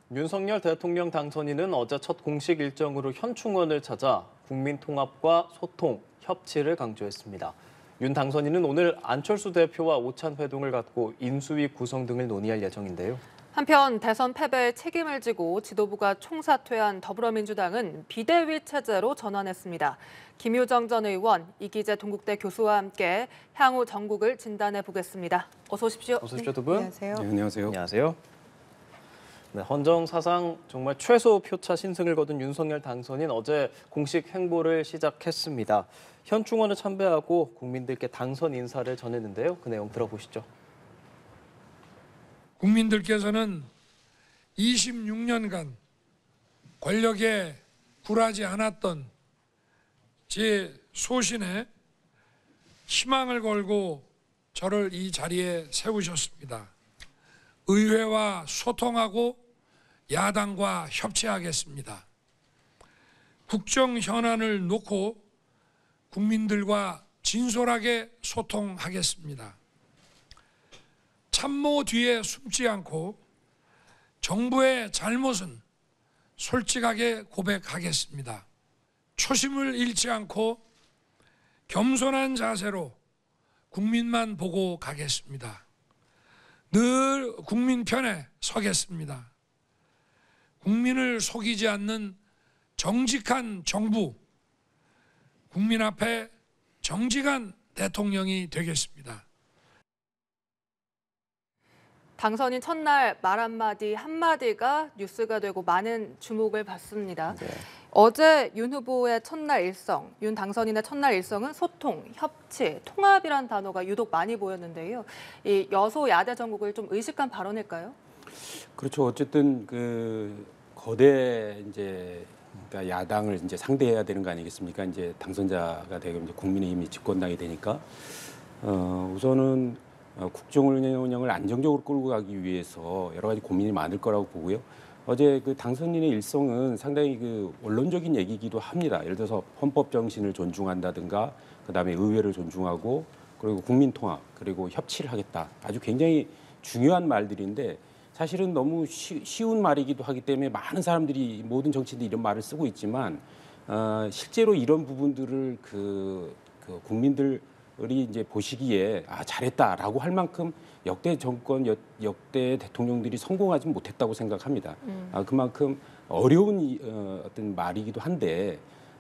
윤석열 대통령 당선인은 어제 첫 공식 일정으로 현충원을 찾아 국민 통합과 소통, 협치를 강조했습니다. 윤 당선인은 오늘 안철수 대표와 오찬 회동을 갖고 인수위 구성 등을 논의할 예정인데요. 한편 대선 패배의 책임을 지고 지도부가 총사퇴한 더불어민주당은 비대위 체제로 전환했습니다. 김효정 전 의원, 이기재 동국대 교수와 함께 향후 전국을 진단해 보겠습니다. 어서 오십시오. 어서 오십시오, 두 분. 안녕하세요. 네, 안녕하세요. 안녕하세요. 네, 헌정 사상 정말 최소 표차 신승을 거둔 윤석열 당선인 어제 공식 행보를 시작했습니다. 현충원을 참배하고 국민들께 당선 인사를 전했는데요. 그 내용 들어보시죠. 국민들께서는 26년간 권력에 굴하지 않았던 제 소신에 희망을 걸고 저를 이 자리에 세우셨습니다. 의회와 소통하고 야당과 협치하겠습니다. 국정 현안을 놓고 국민들과 진솔하게 소통하겠습니다. 참모 뒤에 숨지 않고 정부의 잘못은 솔직하게 고백하겠습니다. 초심을 잃지 않고 겸손한 자세로 국민만 보고 가겠습니다. 늘 국민 편에 서겠습니다. 국민을 속이지 않는 정직한 정부, 국민 앞에 정직한 대통령이 되겠습니다. 당선인 첫날 말 한마디가 뉴스가 되고 많은 주목을 받습니다. 네. 어제 윤 후보의 첫날 일성, 윤 당선인의 첫날 일성은 소통, 협치, 통합이란 단어가 유독 많이 보였는데요. 이 여소야대 전국을 좀 의식한 발언일까요? 그렇죠. 어쨌든 그 거대 이제 그러니까 야당을 이제 상대해야 되는 거 아니겠습니까? 이제 당선자가 되고 이제 국민의힘이 집권당이 되니까 우선은 국정 운영을 안정적으로 끌고 가기 위해서 여러 가지 고민이 많을 거라고 보고요. 어제 그 당선인의 일성은 상당히 그 원론적인 얘기이기도 합니다. 예를 들어서 헌법 정신을 존중한다든가, 그다음에 의회를 존중하고, 그리고 국민 통합, 그리고 협치를 하겠다. 아주 굉장히 중요한 말들인데 사실은 너무 쉬운 말이기도 하기 때문에 많은 사람들이 모든 정치인들이 이런 말을 쓰고 있지만 실제로 이런 부분들을 그 국민들이 이제 보시기에 잘했다라고 할 만큼 역대 정권, 역대 대통령들이 성공하지 못했다고 생각합니다. 그만큼 어려운 어떤 말이기도 한데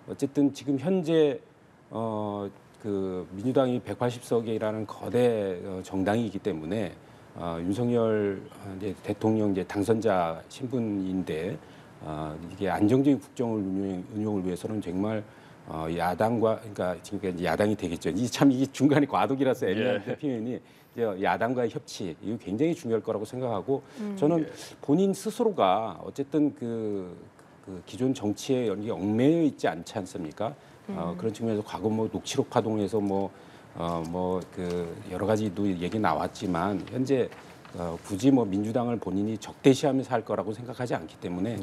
어쨌든 지금 현재 그 민주당이 180석이라는 거대 정당이기 때문에 윤석열 이제 대통령 이제 당선자 신분인데 이게 안정적인 국정을 운영을 위해서는 정말 야당과 그러니까 지금 이제 야당이 되겠죠. 이게 중간에 과도기라서 애매한 표현이 이제 야당과의 협치 이거 굉장히 중요할 거라고 생각하고 저는 본인 스스로가 어쨌든 그 기존 정치에 연기 얽매여 있지 않지 않습니까? 그런 측면에서 과거 뭐 녹취록 파동에서 그 여러 가지도 얘기 나왔지만 현재 굳이 뭐 민주당을 본인이 적대시하면서 할 거라고 생각하지 않기 때문에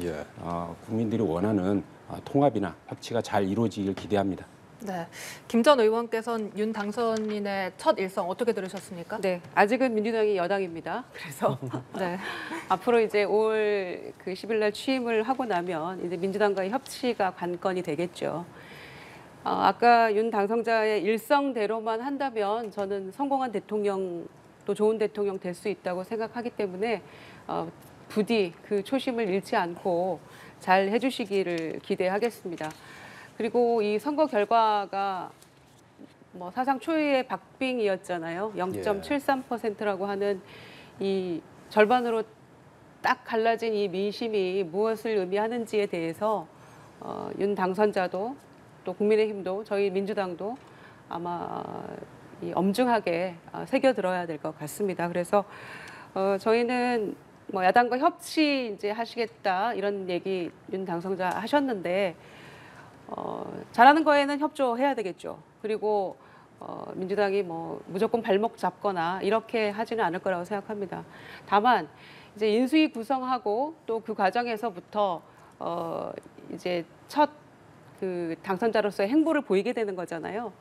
국민들이 원하는 통합이나 협치가 잘 이루어지길 기대합니다. 네, 김 전 의원께서는 윤 당선인의 첫 일성 어떻게 들으셨습니까? 네, 아직은 민주당이 여당입니다. 그래서 네. 앞으로 이제 올 그 10일 날 취임을 하고 나면 이제 민주당과의 협치가 관건이 되겠죠. 아까 윤 당선자의 일성대로만 한다면 저는 성공한 대통령 또 좋은 대통령 될 수 있다고 생각하기 때문에 부디 그 초심을 잃지 않고 잘 해주시기를 기대하겠습니다. 그리고 이 선거 결과가 뭐 사상 초유의 박빙이었잖아요. 0.73%라고 하는 이 절반으로 딱 갈라진 이 민심이 무엇을 의미하는지에 대해서 윤 당선자도 또 국민의힘도 저희 민주당도 아마 엄중하게 새겨들어야 될 것 같습니다. 그래서 저희는 뭐 야당과 협치 이제 하시겠다 이런 얘기 윤 당선자 하셨는데 잘하는 거에는 협조해야 되겠죠. 그리고 민주당이 뭐 무조건 발목 잡거나 이렇게 하지는 않을 거라고 생각합니다. 다만 이제 인수위 구성하고 또 그 과정에서부터 이제 첫 그 당선자로서의 행보를 보이게 되는 거잖아요.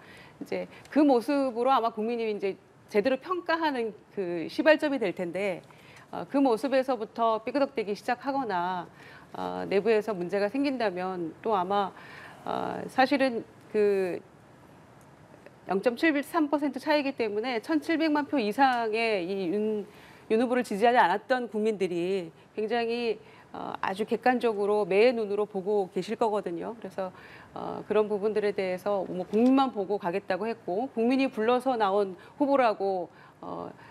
이제 그 모습으로 아마 국민이 이제 제대로 평가하는 그 시발점이 될 텐데 그 모습에서부터 삐그덕대기 시작하거나 내부에서 문제가 생긴다면 또 아마 사실은 그 0.73% 차이기 때문에 1,700만 표 이상의 이 윤 후보를 지지하지 않았던 국민들이 굉장히 아주 객관적으로 매의 눈으로 보고 계실 거거든요. 그래서 그런 부분들에 대해서 뭐 국민만 보고 가겠다고 했고 국민이 불러서 나온 후보라고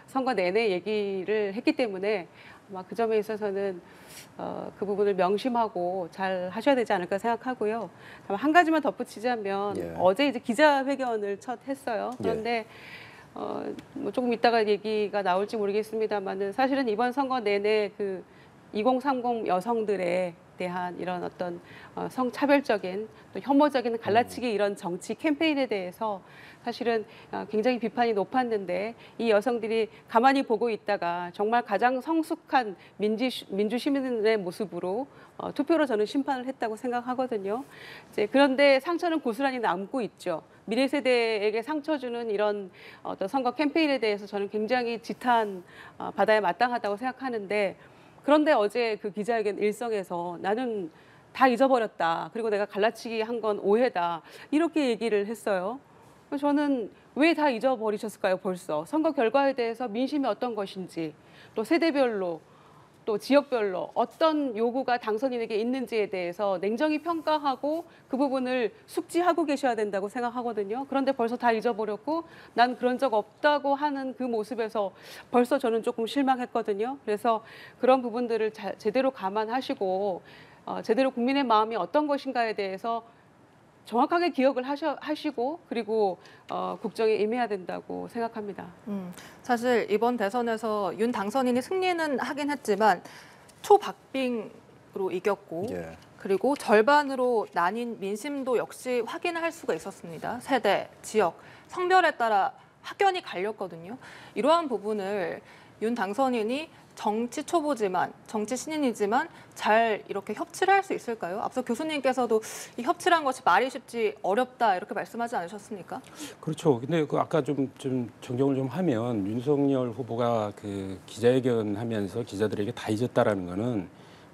선거 내내 얘기를 했기 때문에 아마 그 점에 있어서는 그 부분을 명심하고 잘 하셔야 되지 않을까 생각하고요. 다만 한 가지만 덧붙이자면 예. 어제 이제 기자회견을 첫 했어요. 그런데 뭐 조금 이따가 얘기가 나올지 모르겠습니다만은 사실은 이번 선거 내내 그 2030 여성들에 대한 이런 어떤 성차별적인 또 혐오적인 갈라치기 이런 정치 캠페인에 대해서 사실은 굉장히 비판이 높았는데 이 여성들이 가만히 보고 있다가 정말 가장 성숙한 민주 시민의 모습으로 투표로 저는 심판을 했다고 생각하거든요. 이제 그런데 상처는 고스란히 남고 있죠. 미래 세대에게 상처 주는 이런 어떤 선거 캠페인에 대해서 저는 굉장히 지탄 받아야 마땅하다고 생각하는데 그런데 어제 그 기자회견 일성에서 나는 다 잊어버렸다. 그리고 내가 갈라치기 한 건 오해다. 이렇게 얘기를 했어요. 저는 왜 다 잊어버리셨을까요, 벌써? 선거 결과에 대해서 민심이 어떤 것인지, 또 세대별로, 또 지역별로 어떤 요구가 당선인에게 있는지에 대해서 냉정히 평가하고 그 부분을 숙지하고 계셔야 된다고 생각하거든요. 그런데 벌써 다 잊어버렸고 난 그런 적 없다고 하는 그 모습에서 벌써 저는 조금 실망했거든요. 그래서 그런 부분들을 제대로 감안하시고 제대로 국민의 마음이 어떤 것인가에 대해서 정확하게 기억을 하시고 그리고 국정에 임해야 된다고 생각합니다. 사실 이번 대선에서 윤 당선인이 승리는 하긴 했지만 초박빙으로 이겼고 예. 그리고 절반으로 나뉜 민심도 역시 확인할 수가 있었습니다. 세대, 지역, 성별에 따라 확연히 갈렸거든요. 이러한 부분을 윤 당선인이 정치 초보지만 정치 신인이지만 잘 이렇게 협치를 할 수 있을까요? 앞서 교수님께서도 이 협치란 것이 말이 쉽지 어렵다 이렇게 말씀하지 않으셨습니까? 그렇죠. 근데 그 아까 좀 정정을 좀 하면 윤석열 후보가 그 기자회견 하면서 기자들에게 다 잊었다라는 거는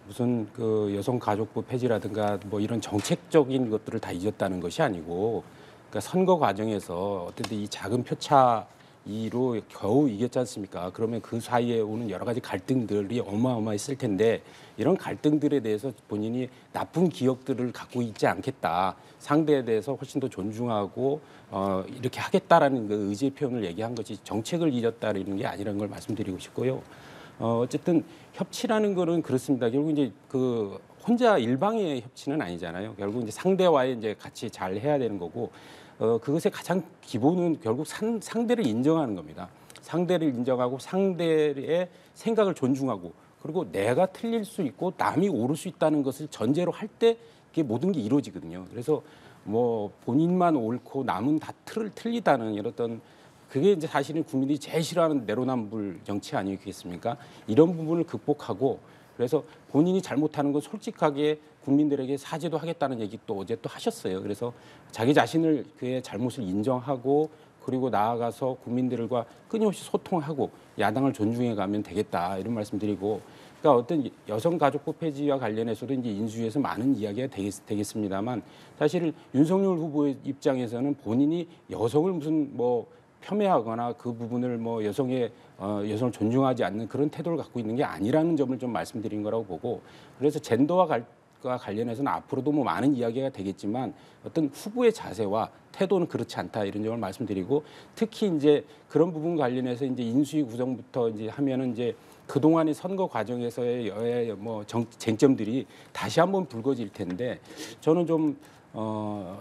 무슨 그 여성가족부 폐지라든가 뭐 이런 정책적인 것들을 다 잊었다는 것이 아니고 그러니까 선거 과정에서 어쨌든 이 작은 표차 이로 겨우 이겼지 않습니까? 그러면 그 사이에 오는 여러 가지 갈등들이 어마어마했을 텐데 이런 갈등들에 대해서 본인이 나쁜 기억들을 갖고 있지 않겠다. 상대에 대해서 훨씬 더 존중하고 이렇게 하겠다라는 그 의지의 표현을 얘기한 것이 정책을 잊었다는 게 아니라는 걸 말씀드리고 싶고요. 어쨌든 협치라는 거는 그렇습니다. 결국 이제 그 혼자 일방의 협치는 아니잖아요. 결국 이제 상대와의 이제 같이 잘 해야 되는 거고. 그것의 가장 기본은 결국 상대를 인정하는 겁니다. 상대를 인정하고 상대의 생각을 존중하고 그리고 내가 틀릴 수 있고 남이 옳을 수 있다는 것을 전제로 할 때 그게 모든 게 이루어지거든요. 그래서 뭐 본인만 옳고 남은 다 틀리다는 이런 어떤 그게 이제 사실은 국민들이 제일 싫어하는 내로남불 정치 아니겠습니까? 이런 부분을 극복하고 그래서 본인이 잘못하는 건 솔직하게 국민들에게 사죄도 하겠다는 얘기 또 어제 또 하셨어요. 그래서 자기 자신을 그의 잘못을 인정하고 그리고 나아가서 국민들과 끊임없이 소통하고 야당을 존중해 가면 되겠다 이런 말씀드리고 그러니까 어떤 여성가족부 폐지와 관련해서도 이제 인수위에서 많은 이야기가 되겠습니다만 사실 윤석열 후보의 입장에서는 본인이 여성을 무슨 뭐 폄훼하거나 그 부분을 뭐 여성을 존중하지 않는 그런 태도를 갖고 있는 게 아니라는 점을 좀 말씀드린 거라고 보고 그래서 젠더와 관련해서는 앞으로도 뭐 많은 이야기가 되겠지만 어떤 후보의 자세와 태도는 그렇지 않다 이런 점을 말씀드리고 특히 이제 그런 부분 관련해서 이제 인수위 구성부터 이제 하면은 이제 그동안의 선거 과정에서의 여야 뭐 쟁점들이 다시 한번 불거질 텐데 저는 좀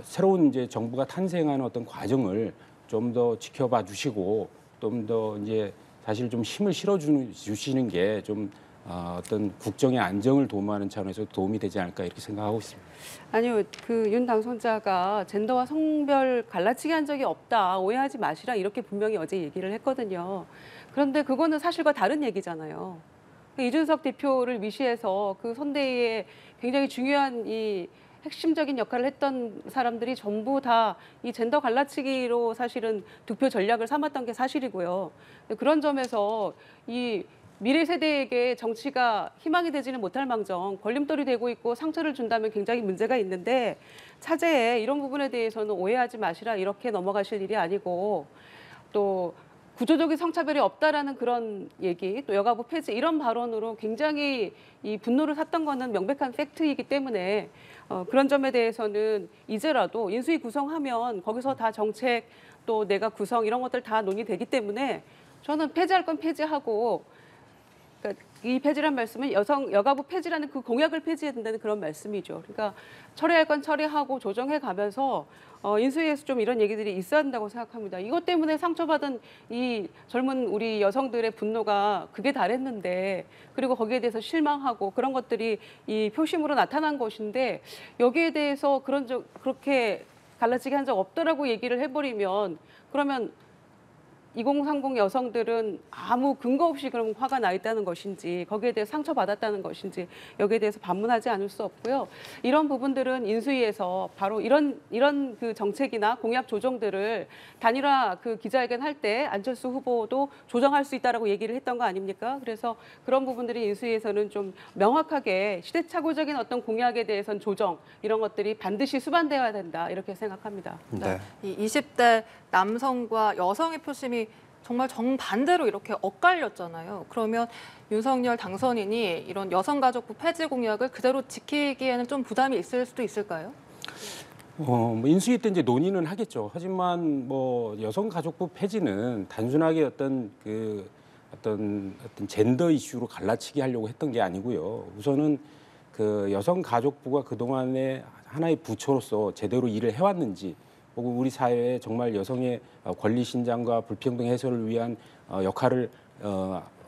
새로운 이제 정부가 탄생하는 어떤 과정을 좀 더 지켜봐 주시고 좀 더 이제 사실 좀 힘을 주시는 게 좀 어떤 국정의 안정을 도모하는 차원에서 도움이 되지 않을까 이렇게 생각하고 있습니다. 아니요, 그 윤 당선자가 젠더와 성별 갈라치기 한 적이 없다, 오해하지 마시라 이렇게 분명히 어제 얘기를 했거든요. 그런데 그거는 사실과 다른 얘기잖아요. 이준석 대표를 위시해서 그 선대위에 굉장히 중요한 이 핵심적인 역할을 했던 사람들이 전부 다 이 젠더 갈라치기로 사실은 득표 전략을 삼았던 게 사실이고요. 그런 점에서 이 미래 세대에게 정치가 희망이 되지는 못할 망정 걸림돌이 되고 있고 상처를 준다면 굉장히 문제가 있는데 차제에 이런 부분에 대해서는 오해하지 마시라 이렇게 넘어가실 일이 아니고 또 구조적인 성차별이 없다라는 그런 얘기 또 여가부 폐지 이런 발언으로 굉장히 이 분노를 샀던 거는 명백한 팩트이기 때문에 그런 점에 대해서는 이제라도 인수위 구성하면 거기서 다 정책 또 내가 구성 이런 것들 다 논의되기 때문에 저는 폐지할 건 폐지하고 그러니까 이 폐지란 말씀은 여가부 폐지라는 그 공약을 폐지해야 된다는 그런 말씀이죠. 그러니까 처리할 건 처리하고 조정해 가면서 인수위에서 좀 이런 얘기들이 있어야 한다고 생각합니다. 이것 때문에 상처받은 이 젊은 우리 여성들의 분노가 극에 달했는데 그리고 거기에 대해서 실망하고 그런 것들이 이 표심으로 나타난 것인데 여기에 대해서 그렇게 갈라치기 한 적 없더라고 얘기를 해버리면 그러면 2030 여성들은 아무 근거 없이 그럼 화가 나 있다는 것인지 거기에 대해 상처받았다는 것인지 여기에 대해서 반문하지 않을 수 없고요. 이런 부분들은 인수위에서 바로 이런 그 정책이나 공약 조정들을 단일화 그 기자회견 할 때 안철수 후보도 조정할 수 있다라고 얘기를 했던 거 아닙니까? 그래서 그런 부분들이 인수위에서는 좀 명확하게 시대착오적인 어떤 공약에 대해서는 조정 이런 것들이 반드시 수반되어야 된다 이렇게 생각합니다. 네. 이 20대 남성과 여성의 표심이 정말 정반대로 이렇게 엇갈렸잖아요. 그러면 윤석열 당선인이 이런 여성가족부 폐지 공약을 그대로 지키기에는 좀 부담이 있을 수도 있을까요? 뭐 인수위 때 이제 논의는 하겠죠. 하지만 뭐 여성가족부 폐지는 단순하게 어떤 젠더 이슈로 갈라치기 하려고 했던 게 아니고요. 우선은 그 여성가족부가 그동안에 하나의 부처로서 제대로 일을 해왔는지 혹은 우리 사회에 정말 여성의 권리 신장과 불평등 해소를 위한 역할을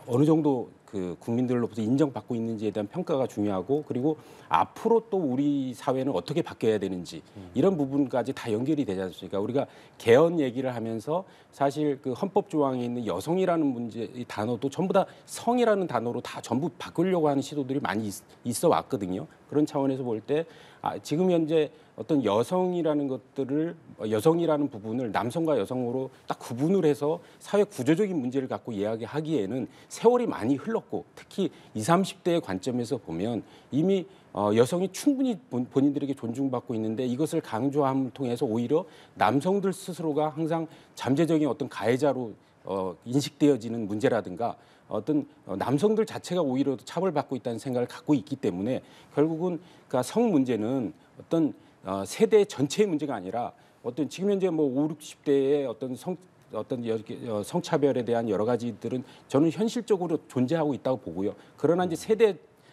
어느 정도 그 국민들로부터 인정받고 있는지에 대한 평가가 중요하고 그리고 앞으로 또 우리 사회는 어떻게 바뀌어야 되는지 이런 부분까지 다 연결이 되지 않습니까? 우리가 개헌 얘기를 하면서 사실 그 헌법 조항에 있는 여성이라는 문제 이 단어도 전부 다 성이라는 단어로 다 전부 바꾸려고 하는 시도들이 많이 있어 왔거든요. 그런 차원에서 볼 때 지금 현재 어떤 여성이라는 것들을 여성이라는 부분을 남성과 여성으로 딱 구분을 해서 사회 구조적인 문제를 갖고 이야기하기에는 세월이 많이 흘렀고 특히 20, 30대의 관점에서 보면 이미 여성이 충분히 본인들에게 존중받고 있는데 이것을 강조함을 통해서 오히려 남성들 스스로가 항상 잠재적인 어떤 가해자로 인식되어지는 문제라든가 어떤 남성들 자체가 오히려 차별받고 있다는 생각을 갖고 있기 때문에 결국은 그러니까 성 문제는 어떤 세대 전체의 문제가 아니라 어떤 지금 현재 뭐 5, 60대의 어떤 성차별에 대한 여러 가지들은 저는 현실적으로 존재하고 있다고 보고요. 그러나 이제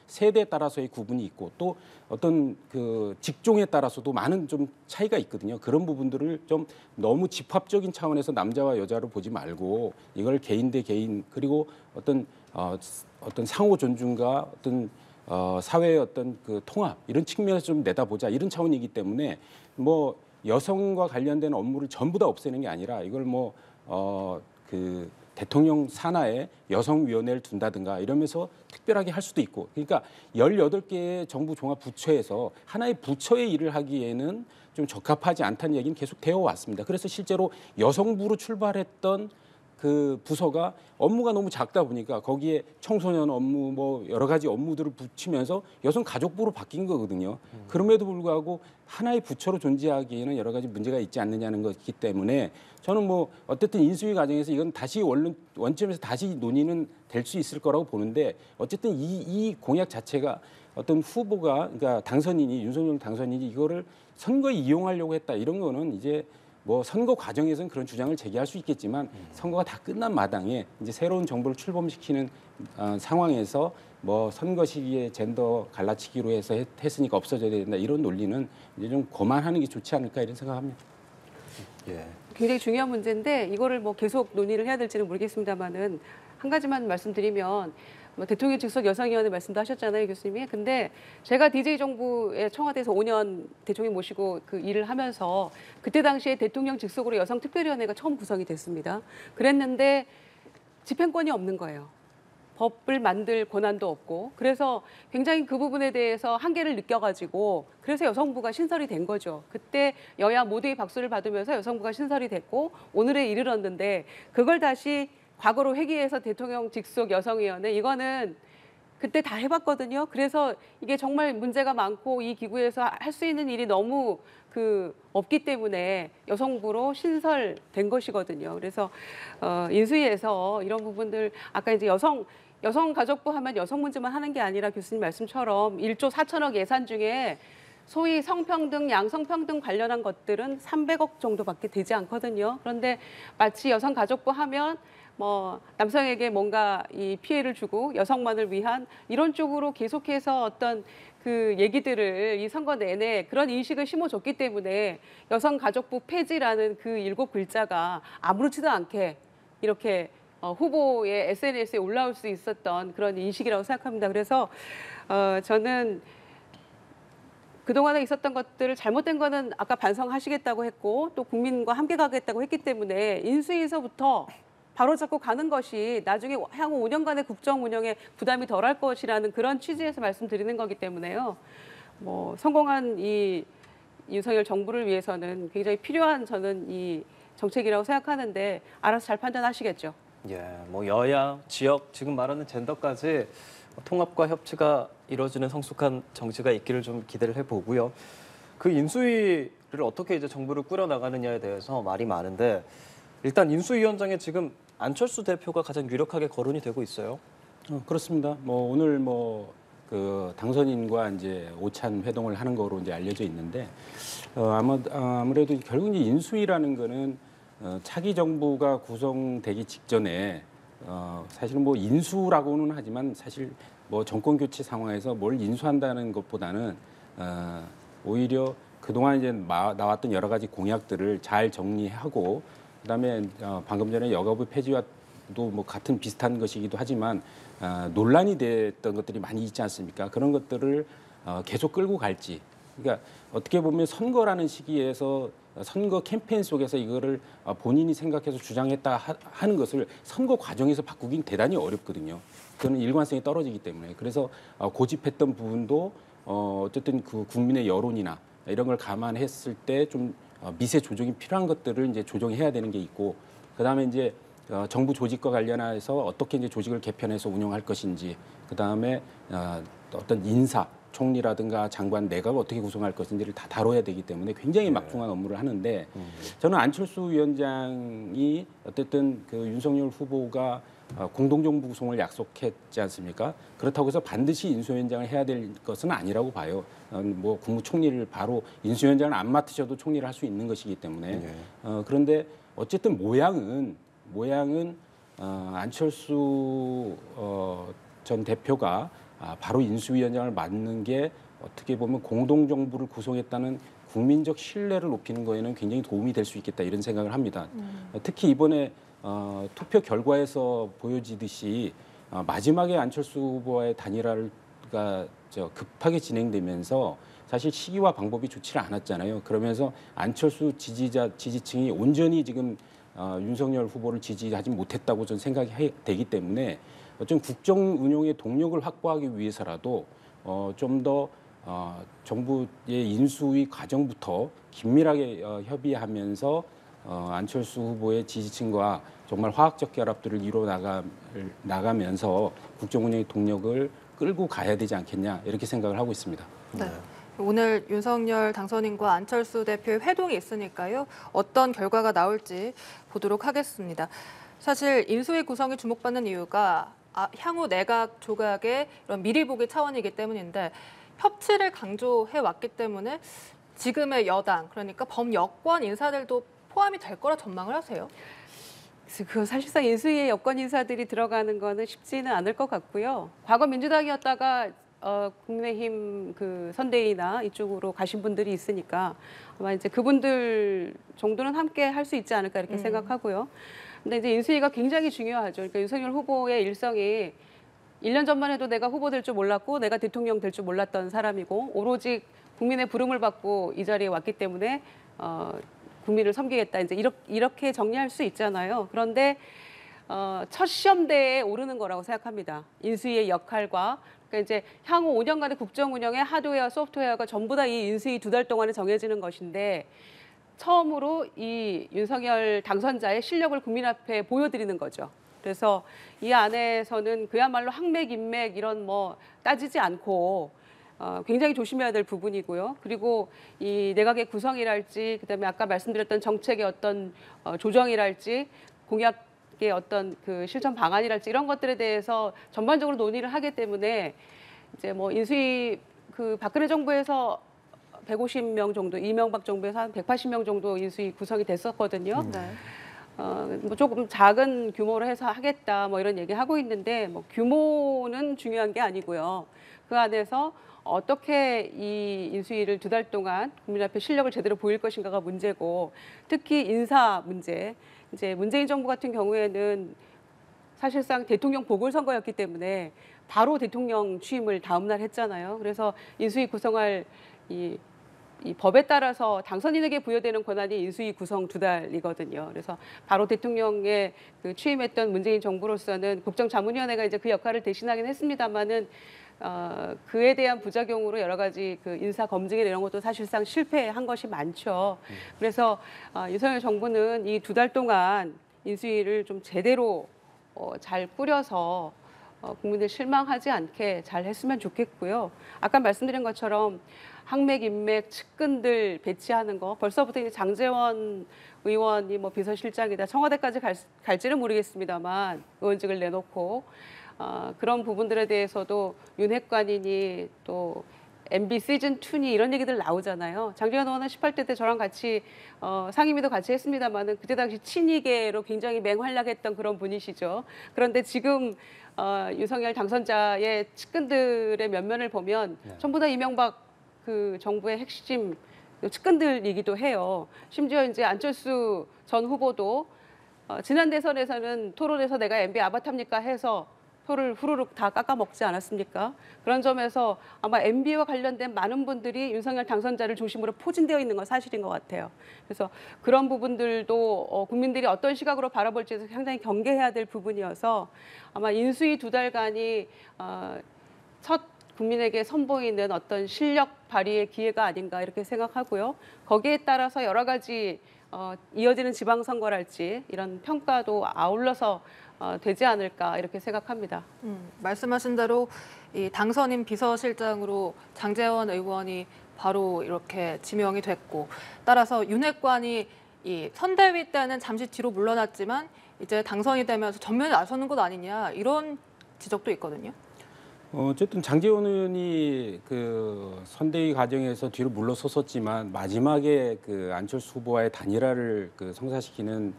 세대에 따라서의 구분이 있고 또 어떤 그 직종에 따라서도 많은 좀 차이가 있거든요. 그런 부분들을 좀 너무 집합적인 차원에서 남자와 여자로 보지 말고 이걸 개인 대 개인 그리고 어떤 상호 존중과 어떤 사회의 어떤 그 통합 이런 측면에서 좀 내다보자 이런 차원이기 때문에 뭐 여성과 관련된 업무를 전부 다 없애는 게 아니라 이걸 그 대통령 산하에 여성위원회를 둔다든가 이러면서 특별하게 할 수도 있고 그러니까 18개의 정부 종합 부처에서 하나의 부처의 일을 하기에는 좀 적합하지 않다는 얘기는 계속 되어 왔습니다. 그래서 실제로 여성부로 출발했던 그 부서가 업무가 너무 작다 보니까 거기에 청소년 업무 뭐 여러 가지 업무들을 붙이면서 여성가족부로 바뀐 거거든요. 그럼에도 불구하고 하나의 부처로 존재하기에는 여러 가지 문제가 있지 않느냐는 것이기 때문에 저는 뭐 어쨌든 인수위 과정에서 이건 다시 원점에서 다시 논의는 될 수 있을 거라고 보는데 어쨌든 이 공약 자체가 어떤 후보가 그러니까 당선인이 윤석열 당선인이 이거를 선거에 이용하려고 했다 이런 거는 이제 뭐 선거 과정에서는 그런 주장을 제기할 수 있겠지만 선거가 다 끝난 마당에 이제 새로운 정부를 출범시키는 상황에서 뭐 선거 시기에 젠더 갈라치기로 해서 했으니까 없어져야 된다 이런 논리는 이제 좀 그만하는 게 좋지 않을까 이런 생각합니다. 예. 굉장히 중요한 문제인데 이거를 뭐 계속 논의를 해야 될지는 모르겠습니다만은 한 가지만 말씀드리면 뭐 대통령 직속 여성위원회 말씀도 하셨잖아요, 교수님이. 근데 제가 DJ 정부의 청와대에서 5년 대통령 모시고 그 일을 하면서 그때 당시에 대통령 직속으로 여성특별위원회가 처음 구성이 됐습니다. 그랬는데 집행권이 없는 거예요. 법을 만들 권한도 없고 그래서 굉장히 그 부분에 대해서 한계를 느껴가지고 그래서 여성부가 신설이 된 거죠. 그때 여야 모두의 박수를 받으면서 여성부가 신설이 됐고 오늘에 이르렀는데 그걸 다시 과거로 회귀해서 대통령 직속 여성위원회 이거는 그때 다 해봤거든요. 그래서 이게 정말 문제가 많고 이 기구에서 할 수 있는 일이 너무 없기 때문에 여성부로 신설된 것이거든요. 그래서 인수위에서 이런 부분들 아까 이제 여성가족부 하면 여성 문제만 하는 게 아니라 교수님 말씀처럼 1조 4천억 예산 중에 소위 성평등, 양성평등 관련한 것들은 300억 정도밖에 되지 않거든요. 그런데 마치 여성가족부 하면 뭐 남성에게 뭔가 이 피해를 주고 여성만을 위한 이런 쪽으로 계속해서 어떤 그 얘기들을 이 선거 내내 그런 인식을 심어줬기 때문에 여성가족부 폐지라는 그 7글자가 아무렇지도 않게 이렇게 후보의 SNS에 올라올 수 있었던 그런 인식이라고 생각합니다. 그래서 저는 그동안에 있었던 것들을 잘못된 거는 아까 반성하시겠다고 했고 또 국민과 함께 가겠다고 했기 때문에 인수위에서부터 바로잡고 가는 것이 나중에 향후 5년간의 국정 운영에 부담이 덜할 것이라는 그런 취지에서 말씀드리는 거기 때문에요. 뭐 성공한 이 윤석열 정부를 위해서는 굉장히 필요한 저는 이 정책이라고 생각하는데 알아서 잘 판단하시겠죠. 예, 뭐 여야, 지역, 지금 말하는 젠더까지 통합과 협치가 이루어지는 성숙한 정치가 있기를 좀 기대를 해보고요. 그 인수위를 어떻게 이제 정부를 꾸려나가느냐에 대해서 말이 많은데 일단 인수위원장에 지금 안철수 대표가 가장 유력하게 거론이 되고 있어요. 그렇습니다. 뭐 오늘 그 당선인과 이제 오찬 회동을 하는 거로 이제 알려져 있는데 아무래도 결국 이제 인수위라는 거는 차기 정부가 구성되기 직전에 사실은 뭐 인수라고는 하지만 사실 뭐 정권 교체 상황에서 뭘 인수한다는 것보다는 오히려 그동안 이제 나왔던 여러 가지 공약들을 잘 정리하고 그다음에 방금 전에 여가부 폐지와도 뭐 같은 비슷한 것이기도 하지만 논란이 됐던 것들이 많이 있지 않습니까? 그런 것들을 계속 끌고 갈지. 그러니까 어떻게 보면 선거라는 시기에서 선거 캠페인 속에서 이거를 본인이 생각해서 주장했다 하는 것을 선거 과정에서 바꾸긴 대단히 어렵거든요. 그거는 일관성이 떨어지기 때문에. 그래서 고집했던 부분도 어쨌든 그 국민의 여론이나 이런 걸 감안했을 때 좀 미세 조정이 필요한 것들을 이제 조정해야 되는 게 있고, 그다음에 이제 정부 조직과 관련해서 어떻게 이제 조직을 개편해서 운영할 것인지, 그다음에 어떤 인사, 총리라든가 장관, 내각을 어떻게 구성할 것인지를 다 다뤄야 되기 때문에 굉장히 막중한 업무를 하는데, 저는 안철수 위원장이 어쨌든 그 윤석열 후보가 공동정부 구성을 약속했지 않습니까? 그렇다고 해서 반드시 인수위원장을 해야 될 것은 아니라고 봐요. 뭐 국무총리를 바로 인수위원장을 안 맡으셔도 총리를 할 수 있는 것이기 때문에. 그런데 어쨌든 모양은 안철수 전 대표가 바로 인수위원장을 맡는 게 어떻게 보면 공동정부를 구성했다는 국민적 신뢰를 높이는 거에는 굉장히 도움이 될 수 있겠다 이런 생각을 합니다. 특히 이번에 투표 결과에서 보여지듯이 마지막에 안철수 후보와의 단일화가 급하게 진행되면서 사실 시기와 방법이 좋지를 않았잖아요. 그러면서 안철수 지지층이 온전히 지금 윤석열 후보를 지지하지 못했다고 저는 생각이 되기 때문에 어떤 국정 운영의 동력을 확보하기 위해서라도 좀 더 정부의 인수위 과정부터 긴밀하게 협의하면서 안철수 후보의 지지층과 정말 화학적 결합들을 이루어 나가면서 국정 운영의 동력을 끌고 가야 되지 않겠냐 이렇게 생각을 하고 있습니다. 네. 오늘 윤석열 당선인과 안철수 대표의 회동이 있으니까요. 어떤 결과가 나올지 보도록 하겠습니다. 사실 인수위 구성이 주목받는 이유가 향후 내각 조각의 이런 미리 보기 차원이기 때문인데 협치를 강조해 왔기 때문에 지금의 여당, 그러니까 범여권 인사들도 포함이 될 거라 전망을 하세요? 그 사실상 인수위에 여권 인사들이 들어가는 거는 쉽지는 않을 것 같고요. 과거 민주당이었다가 국민의힘 그 선대위나 이쪽으로 가신 분들이 있으니까 아마 이제 그분들 정도는 함께 할 수 있지 않을까 이렇게 생각하고요. 근데 이제 인수위가 굉장히 중요하죠. 그러니까 윤석열 후보의 일성이 1년 전만 해도 내가 후보 될 줄 몰랐고 내가 대통령 될 줄 몰랐던 사람이고 오로지 국민의 부름을 받고 이 자리에 왔기 때문에 국민을 섬기겠다. 이제 이렇게 정리할 수 있잖아요. 그런데 첫 시험대에 오르는 거라고 생각합니다. 인수위의 역할과 그러니까 이제 향후 5년간의 국정 운영의 하드웨어, 소프트웨어가 전부 다 이 인수위 2달 동안에 정해지는 것인데 처음으로 이 윤석열 당선자의 실력을 국민 앞에 보여드리는 거죠. 그래서 이 안에서는 그야말로 학맥, 인맥 이런 뭐 따지지 않고 굉장히 조심해야 될 부분이고요. 그리고 이 내각의 구성이랄지 그다음에 아까 말씀드렸던 정책의 어떤 조정이랄지 공약의 어떤 그 실천 방안이랄지 이런 것들에 대해서 전반적으로 논의를 하기 때문에 이제 뭐 인수위 그 박근혜 정부에서 150명 정도, 이명박 정부에서 한 180명 정도 인수위 구성이 됐었거든요. 네. 뭐 조금 작은 규모로 해서 하겠다 뭐 이런 얘기 하고 있는데 뭐 규모는 중요한 게 아니고요. 그 안에서 어떻게 이 인수위를 2달 동안 국민 앞에 실력을 제대로 보일 것인가가 문제고 특히 인사 문제. 이제 문재인 정부 같은 경우에는 사실상 대통령 보궐선거였기 때문에 바로 대통령 취임을 다음 날 했잖아요. 그래서 인수위 구성할 이 법에 따라서 당선인에게 부여되는 권한이 인수위 구성 2달이거든요. 그래서 바로 대통령의 그 취임했던 문재인 정부로서는 국정자문위원회가 이제 그 역할을 대신하긴 했습니다만은 그에 대한 부작용으로 여러 가지 그 인사 검증이나 이런 것도 사실상 실패한 것이 많죠. 그래서 윤석열 정부는 이 2달 동안 인수위를 좀 제대로 잘 꾸려서 국민들 실망하지 않게 잘 했으면 좋겠고요. 아까 말씀드린 것처럼 학맥, 인맥, 측근들 배치하는 거 벌써부터 이제 장제원 의원이 뭐 비서실장이다 청와대까지 갈지는 모르겠습니다만 의원직을 내놓고 그런 부분들에 대해서도 윤핵관이니 또 MB 시즌2니 이런 얘기들 나오잖아요. 장제원 의원은 18대 때 저랑 같이 상임위도 같이 했습니다만은 그때 당시 친이계로 굉장히 맹활약했던 그런 분이시죠. 그런데 지금 윤석열 당선자의 측근들의 면면을 보면 전부 다 이명박 그 정부의 핵심 측근들이기도 해요. 심지어 이제 안철수 전 후보도 지난 대선에서는 토론에서 내가 MB 아바타입니까 해서 표를 후루룩 다 깎아먹지 않았습니까? 그런 점에서 아마 MB와 관련된 많은 분들이 윤석열 당선자를 중심으로 포진되어 있는 건 사실인 것 같아요. 그래서 그런 부분들도 국민들이 어떤 시각으로 바라볼지에서 상당히 경계해야 될 부분이어서 아마 인수위 2달간이 첫 국민에게 선보이는 어떤 실력 발휘의 기회가 아닌가 이렇게 생각하고요. 거기에 따라서 여러 가지 이어지는 지방선거랄지 이런 평가도 아울러서 되지 않을까 이렇게 생각합니다. 말씀하신 대로 이 당선인 비서실장으로 장제원 의원이 바로 이렇게 지명이 됐고 따라서 윤핵관이 이 선대위 때는 잠시 뒤로 물러났지만 이제 당선이 되면서 전면에 나서는 것 아니냐 이런 지적도 있거든요. 어쨌든 장제원 의원이 그 선대위 과정에서 뒤로 물러섰었지만 마지막에 그 안철수 후보와의 단일화를 그 성사시키는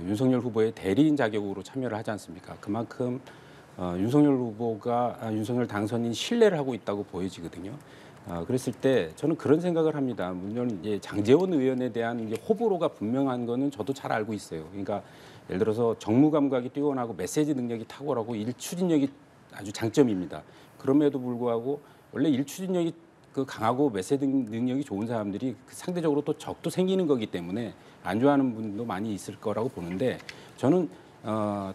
윤석열 후보의 대리인 자격으로 참여를 하지 않습니까? 그만큼 윤석열 후보가 윤석열 당선인 신뢰를 하고 있다고 보여지거든요. 그랬을 때 저는 그런 생각을 합니다. 물론 이제 장제원 의원에 대한 이제 호불호가 분명한 거는 저도 잘 알고 있어요. 그러니까 예를 들어서 정무 감각이 뛰어나고 메시지 능력이 탁월하고 일 추진력이 아주 장점입니다. 그럼에도 불구하고 원래 일 추진력이 그 강하고 메시지 능력이 좋은 사람들이 상대적으로 또 적도 생기는 거기 때문에 안 좋아하는 분도 많이 있을 거라고 보는데 저는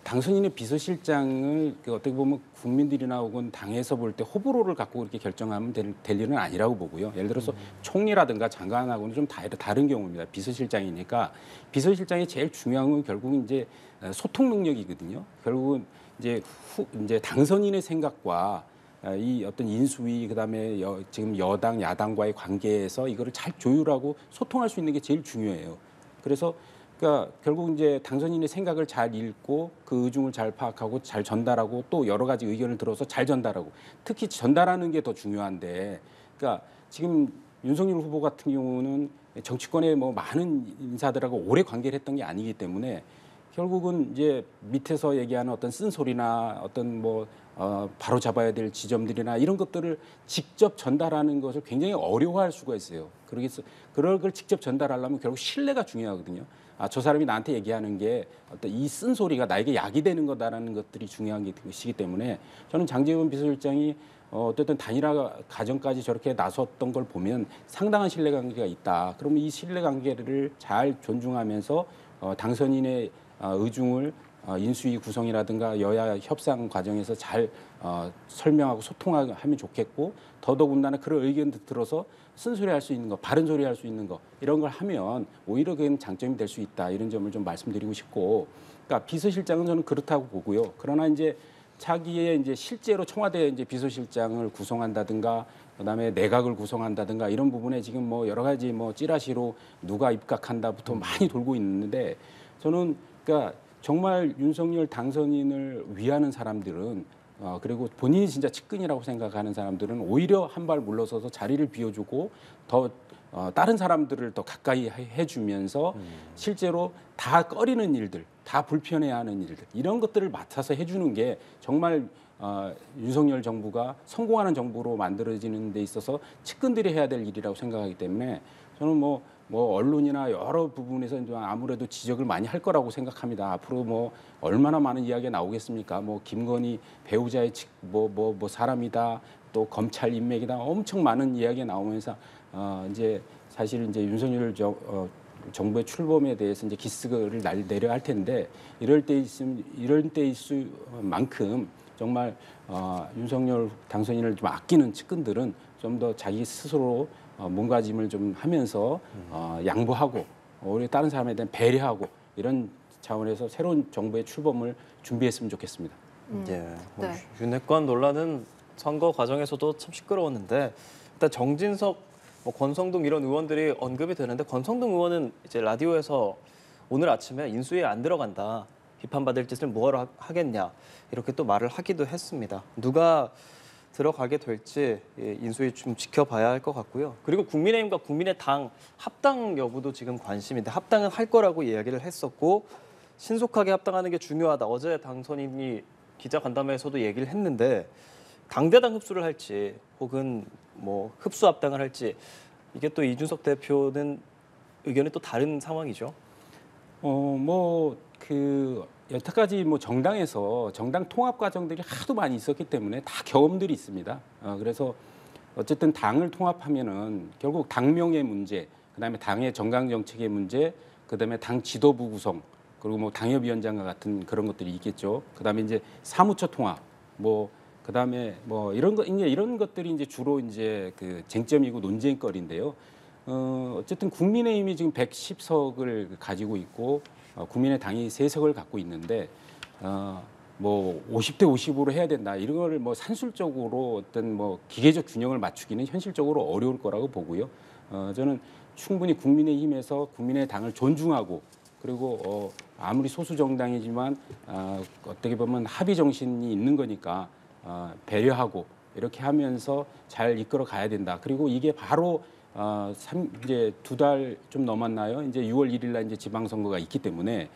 당선인의 비서실장을 어떻게 보면 국민들이나 혹은 당에서 볼 때 호불호를 갖고 그렇게 결정하면 될 일은 아니라고 보고요. 예를 들어서 총리라든가 장관하고는 좀 다른 경우입니다. 비서실장이니까 비서실장이 제일 중요한 건 결국은 이제 소통 능력이거든요. 결국은 이제 당선인의 생각과 이 어떤 인수위 그다음에 지금 여당 야당과의 관계에서 이거를 잘 조율하고 소통할 수 있는 게 제일 중요해요. 그래서 그러니까 결국 이제 당선인의 생각을 잘 읽고 그 의중을 잘 파악하고 잘 전달하고 또 여러 가지 의견을 들어서 잘 전달하고 특히 전달하는 게 더 중요한데 그러니까 지금 윤석열 후보 같은 경우는 정치권에 뭐 많은 인사들하고 오래 관계를 했던 게 아니기 때문에 결국은 이제 밑에서 얘기하는 어떤 쓴소리나 어떤 뭐 바로 잡아야 될 지점들이나 이런 것들을 직접 전달하는 것을 굉장히 어려워할 수가 있어요. 그럴 걸 직접 전달하려면 결국 신뢰가 중요하거든요. 저 사람이 나한테 얘기하는 게 어떤 이 쓴소리가 나에게 약이 되는 거다라는 것들이 중요한 것이기 때문에 저는 장제원 비서실장이 어쨌든 단일화 과정까지 저렇게 나섰던 걸 보면 상당한 신뢰관계가 있다. 그러면 이 신뢰관계를 잘 존중하면서 당선인의 의중을 인수위 구성이라든가 여야 협상 과정에서 잘 설명하고 소통하면 좋겠고 더더군다나 그런 의견도 들어서 쓴소리할 수 있는 거, 바른 소리 할 수 있는 거 이런 걸 하면 오히려 그게 장점이 될 수 있다 이런 점을 좀 말씀드리고 싶고, 그러니까 비서실장은 저는 그렇다고 보고요. 그러나 이제 차기에 이제 실제로 청와대 이제 비서실장을 구성한다든가 그다음에 내각을 구성한다든가 이런 부분에 지금 뭐 여러 가지 뭐 찌라시로 누가 입각한다부터 많이 돌고 있는데 저는 그러니까 정말 윤석열 당선인을 위하는 사람들은 그리고 본인이 진짜 측근이라고 생각하는 사람들은 오히려 한 발 물러서서 자리를 비워주고 더 다른 사람들을 더 가까이 해주면서 실제로 다 꺼리는 일들, 다 불편해하는 일들 이런 것들을 맡아서 해주는 게 정말 윤석열 정부가 성공하는 정부로 만들어지는 데 있어서 측근들이 해야 될 일이라고 생각하기 때문에 저는 뭐 언론이나 여러 부분에서 이제 아무래도 지적을 많이 할 거라고 생각합니다. 앞으로 뭐 얼마나 많은 이야기가 나오겠습니까? 뭐 김건희 배우자의 뭐 사람이다, 또 검찰 인맥이다, 엄청 많은 이야기가 나오면서 이제 사실 이제 윤석열 정부의 출범에 대해서 이제 기스를 내려 할 텐데 이럴 때 있을 만큼 정말 윤석열 당선인을 좀 아끼는 측근들은 좀 더 자기 스스로 몸가짐을 좀 하면서 양보하고 우리 다른 사람에 대한 배려하고 이런 차원에서 새로운 정부의 출범을 준비했으면 좋겠습니다. 예, 뭐 네. 윤핵관 논란은 선거 과정에서도 참 시끄러웠는데 일단 정진석, 뭐 권성동 이런 의원들이 언급이 되는데 권성동 의원은 이제 라디오에서 오늘 아침에 인수위에 안 들어간다. 비판받을 짓을 뭐하러 하겠냐. 이렇게 또 말을 하기도 했습니다. 누가 들어가게 될지 인수위 좀 지켜봐야 할 것 같고요. 그리고 국민의힘과 국민의당 합당 여부도 지금 관심인데 합당은 할 거라고 이야기를 했었고 신속하게 합당하는 게 중요하다. 어제 당선인이 기자간담회에서도 얘기를 했는데 당대당 흡수를 할지 혹은 뭐 흡수 합당을 할지 이게 또 이준석 대표는 의견이 또 다른 상황이죠. 여태까지 뭐 정당에서 정당 통합 과정들이 하도 많이 있었기 때문에 다 경험들이 있습니다. 그래서 어쨌든 당을 통합하면은 결국 당명의 문제, 그다음에 당의 정강 정책의 문제, 그다음에 당 지도부 구성, 그리고 뭐 당협위원장과 같은 그런 것들이 있겠죠. 그다음에 이제 사무처 통합, 그다음에 이런 것들이 이제 주로 이제 그 쟁점이고 논쟁거리인데요. 어쨌든 국민의힘이 지금 110석을 가지고 있고 국민의당이 3석을 갖고 있는데 50대 50으로 해야 된다. 이런 거를 뭐 산술적으로 어떤 뭐 기계적 균형을 맞추기는 현실적으로 어려울 거라고 보고요. 저는 충분히 국민의힘에서 국민의당을 존중하고 그리고 아무리 소수 정당이지만 어떻게 보면 합의 정신이 있는 거니까 배려하고 이렇게 하면서 잘 이끌어 가야 된다. 그리고 이게 바로 이제 2달 좀 넘었나요? 이제 6월 1일 날 이제 지방선거가 있기 때문에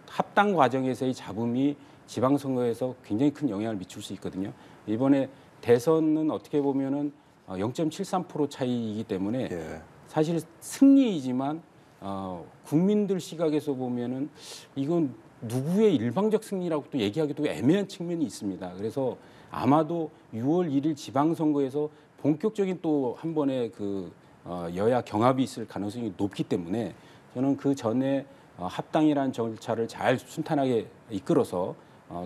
합당 과정에서의 잡음이 지방선거에서 굉장히 큰 영향을 미칠 수 있거든요. 이번에 대선은 어떻게 보면은 0.73% 차이이기 때문에 사실 승리이지만 국민들 시각에서 보면은 이건 누구의 일방적 승리라고 또 얘기하기도 애매한 측면이 있습니다. 그래서 아마도 6월 1일 지방선거에서 본격적인 또 한 번의 여야 경합이 있을 가능성이 높기 때문에 저는 그 전에 합당이라는 절차를 잘 순탄하게 이끌어서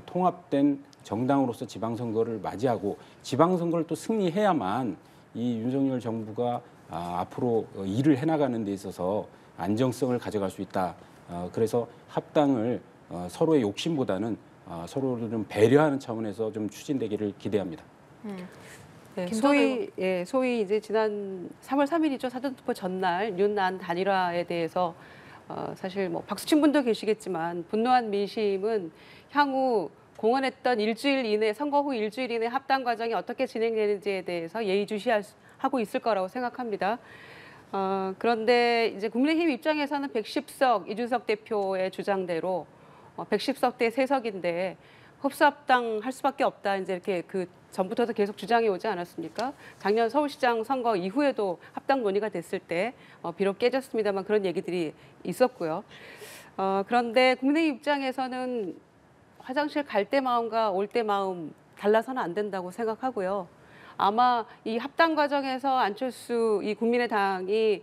통합된 정당으로서 지방선거를 맞이하고 지방선거를 또 승리해야만 이 윤석열 정부가 앞으로 일을 해나가는 데 있어서 안정성을 가져갈 수 있다. 그래서 합당을 서로의 욕심보다는 서로를 좀 배려하는 차원에서 좀 추진되기를 기대합니다. 네, 소위 이제 지난 3월 3일이죠. 사전투표 전날 윤안 단일화에 대해서 사실 뭐 박수친 분도 계시겠지만 분노한 민심은 향후 공언했던 일주일 이내 선거 후 일주일 이내 합당 과정이 어떻게 진행되는지에 대해서 예의주시하고 있을 거라고 생각합니다. 그런데 이제 국민의힘 입장에서는 110석 이준석 대표의 주장대로 110석 대 3석인데 흡수합당 할 수밖에 없다. 이제 이렇게 그 전부터도 계속 주장이 오지 않았습니까? 작년 서울시장 선거 이후에도 합당 논의가 됐을 때 비록 깨졌습니다만 그런 얘기들이 있었고요. 그런데 국민의힘 입장에서는 화장실 갈 때 마음과 올 때 마음 달라서는 안 된다고 생각하고요. 아마 이 합당 과정에서 안철수 이 국민의당이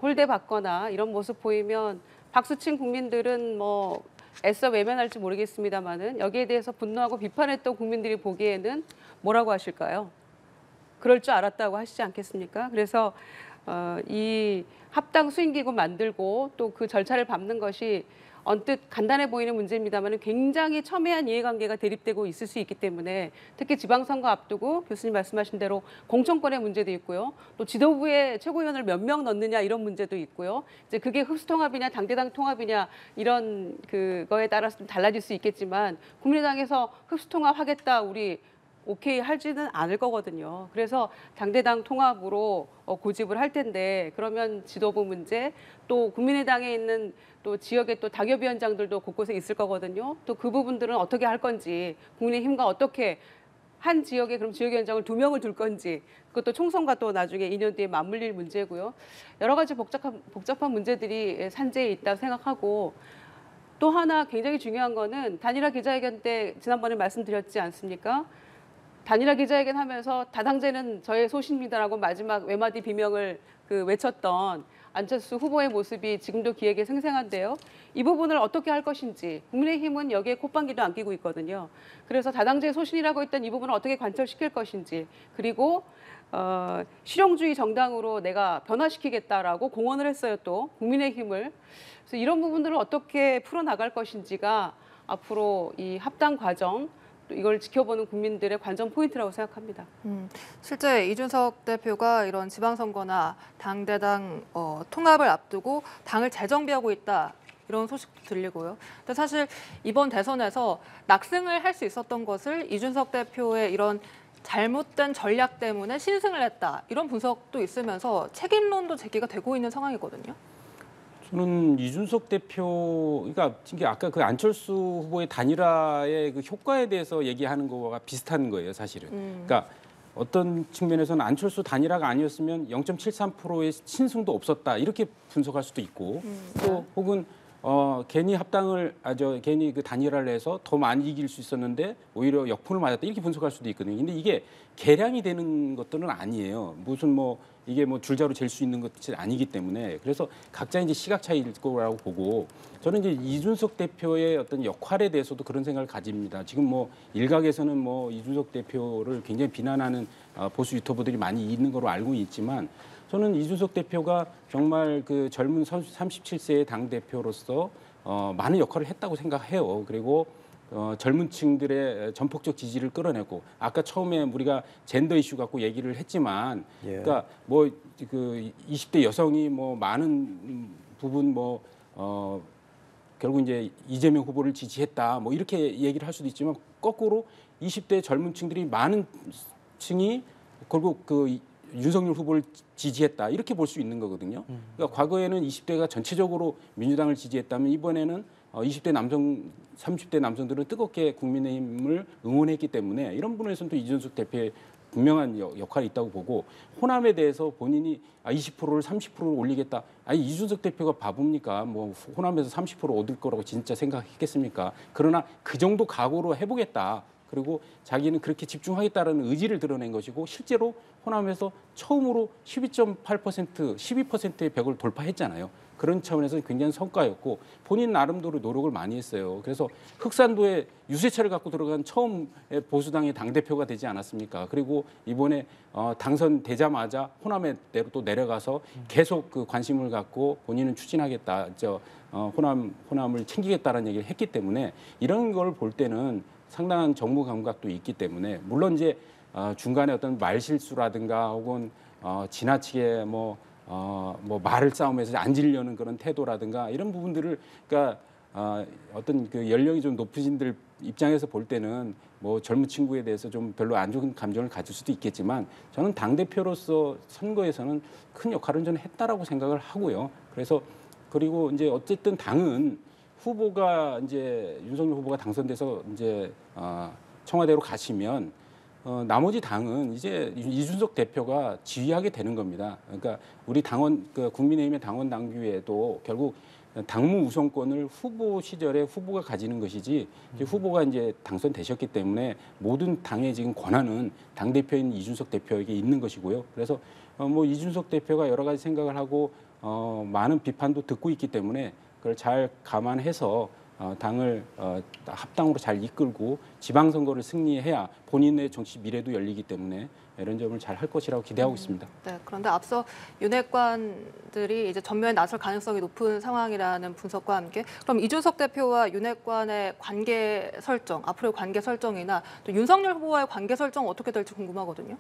홀대받거나 이런 모습 보이면 박수친 국민들은 뭐 애써 외면할지 모르겠습니다만은 여기에 대해서 분노하고 비판했던 국민들이 보기에는 뭐라고 하실까요? 그럴 줄 알았다고 하시지 않겠습니까? 그래서 이 합당 수행기구 만들고 또 그 절차를 밟는 것이 언뜻 간단해 보이는 문제입니다만 굉장히 첨예한 이해관계가 대립되고 있을 수 있기 때문에 특히 지방선거 앞두고 교수님 말씀하신 대로 공천권의 문제도 있고요. 또 지도부에 최고위원을 몇 명 넣느냐 이런 문제도 있고요. 이제 그게 흡수통합이냐 당대당 통합이냐 이런 그거에 따라서 좀 달라질 수 있겠지만 국민의당에서 흡수통합하겠다 우리 오케이 하지는 않을 거거든요. 그래서 당대당 통합으로 고집을 할 텐데 그러면 지도부 문제 또 국민의당에 있는 또 지역의 또 당협위원장들도 곳곳에 있을 거거든요. 또 그 부분들은 어떻게 할 건지 국민의힘과 어떻게 한 지역에 그럼 지역위원장을 2명을 둘 건지 그것도 총선과 또 나중에 2년 뒤에 맞물릴 문제고요. 여러 가지 복잡한 문제들이 산재에 있다고 생각하고 또 하나 굉장히 중요한 거는 단일화 기자회견 때 지난번에 말씀드렸지 않습니까? 단일화 기자회견 하면서 다당제는 저의 소신입니다라고 마지막 외마디 비명을 외쳤던 안철수 후보의 모습이 지금도 기억에 생생한데요. 이 부분을 어떻게 할 것인지 국민의힘은 여기에 콧방귀도 안 끼고 있거든요. 그래서 다당제 소신이라고 했던 이 부분을 어떻게 관철시킬 것인지 그리고 실용주의 정당으로 내가 변화시키겠다라고 공언을 했어요. 또 국민의힘을. 그래서 이런 부분들을 어떻게 풀어나갈 것인지가 앞으로 이 합당 과정 또 이걸 지켜보는 국민들의 관전 포인트라고 생각합니다. 실제 이준석 대표가 이런 지방선거나 당대당 통합을 앞두고 당을 재정비하고 있다. 이런 소식도 들리고요. 근데 사실 이번 대선에서 낙승을 할 수 있었던 것을 이준석 대표의 이런 잘못된 전략 때문에 신승을 했다. 이런 분석도 있으면서 책임론도 제기가 되고 있는 상황이거든요. 저는 이준석 대표, 그러니까 이게 아까 그 안철수 후보의 단일화의 그 효과에 대해서 얘기하는 거와 비슷한 거예요, 사실은. 그러니까 어떤 측면에서는 안철수 단일화가 아니었으면 0.73%의 신승도 없었다 이렇게 분석할 수도 있고, 또 혹은 괜히 괜히 그 단일화를 해서 더 많이 이길 수 있었는데 오히려 역풍을 맞았다 이렇게 분석할 수도 있거든요. 근데 이게 계량이 되는 것들은 아니에요. 무슨 이게 줄자로 잴 수 있는 것이 아니기 때문에 그래서 각자 이제 시각 차이일 거라고 보고 저는 이제 이준석 대표의 어떤 역할에 대해서도 그런 생각을 가집니다. 지금 일각에서는 이준석 대표를 굉장히 비난하는 보수 유튜버들이 많이 있는 거로 알고 있지만 저는 이준석 대표가 정말 그 젊은 37세의 당 대표로서 많은 역할을 했다고 생각해요. 그리고 젊은 층들의 전폭적 지지를 끌어내고 아까 처음에 우리가 젠더 이슈 갖고 얘기를 했지만 그러니까 그 20대 여성이 많은 부분 결국 이제 이재명 후보를 지지했다 이렇게 얘기를 할 수도 있지만 거꾸로 20대 젊은 층들이 많은 층이 결국 그 윤석열 후보를 지지했다 이렇게 볼 수 있는 거거든요. 그러니까 과거에는 20대가 전체적으로 민주당을 지지했다면 이번에는 20대 남성, 30대 남성들은 뜨겁게 국민의힘을 응원했기 때문에 이런 부분에서는 또 이준석 대표의 분명한 역할이 있다고 보고 호남에 대해서 본인이 20%를 30%를 올리겠다. 아니 이준석 대표가 바보입니까? 호남에서 30% 얻을 거라고 진짜 생각했겠습니까? 그러나 그 정도 각오로 해보겠다. 그리고 자기는 그렇게 집중하겠다는 의지를 드러낸 것이고 실제로 호남에서 처음으로 12.8%, 12%의 벽을 돌파했잖아요. 그런 차원에서 굉장히 성과였고 본인 나름대로 노력을 많이 했어요. 그래서 흑산도에 유세차를 갖고 들어간 처음의 보수당의 당대표가 되지 않았습니까? 그리고 이번에 당선되자마자 호남에 또 내려가서 계속 그 관심을 갖고 본인은 추진하겠다. 호남을 챙기겠다라는 얘기를 했기 때문에 이런 걸 볼 때는 상당한 정무 감각도 있기 때문에 물론 이제 중간에 어떤 말실수라든가 혹은 지나치게 말을 싸움에서 앉으려는 그런 태도라든가 이런 부분들을 그러니까 어떤 그 연령이 좀 높으신들 입장에서 볼 때는 젊은 친구에 대해서 좀 별로 안 좋은 감정을 가질 수도 있겠지만 저는 당 대표로서 선거에서는 큰 역할을 저는 했다라고 생각을 하고요. 그래서 그리고 이제 어쨌든 당은 후보가 이제 윤석열 후보가 당선돼서 이제 청와대로 가시면 나머지 당은 이제 이준석 대표가 지휘하게 되는 겁니다. 그러니까 우리 당원 국민의힘의 당원 당규에도 결국 당무 우선권을 후보 시절에 후보가 가지는 것이지 이제 후보가 이제 당선되셨기 때문에 모든 당의 지금 권한은 당 대표인 이준석 대표에게 있는 것이고요. 그래서 이준석 대표가 여러 가지 생각을 하고 많은 비판도 듣고 있기 때문에 그걸 잘 감안해서 당을 합당으로 잘 이끌고 지방선거를 승리해야 본인의 정치 미래도 열리기 때문에 이런 점을 잘 할 것이라고 기대하고 있습니다. 네, 그런데 앞서 윤핵관들이 이제 전면에 나설 가능성이 높은 상황이라는 분석과 함께 그럼 이준석 대표와 윤핵관의 관계 설정, 앞으로의 관계 설정이나 또 윤석열 후보와의 관계 설정 어떻게 될지 궁금하거든요.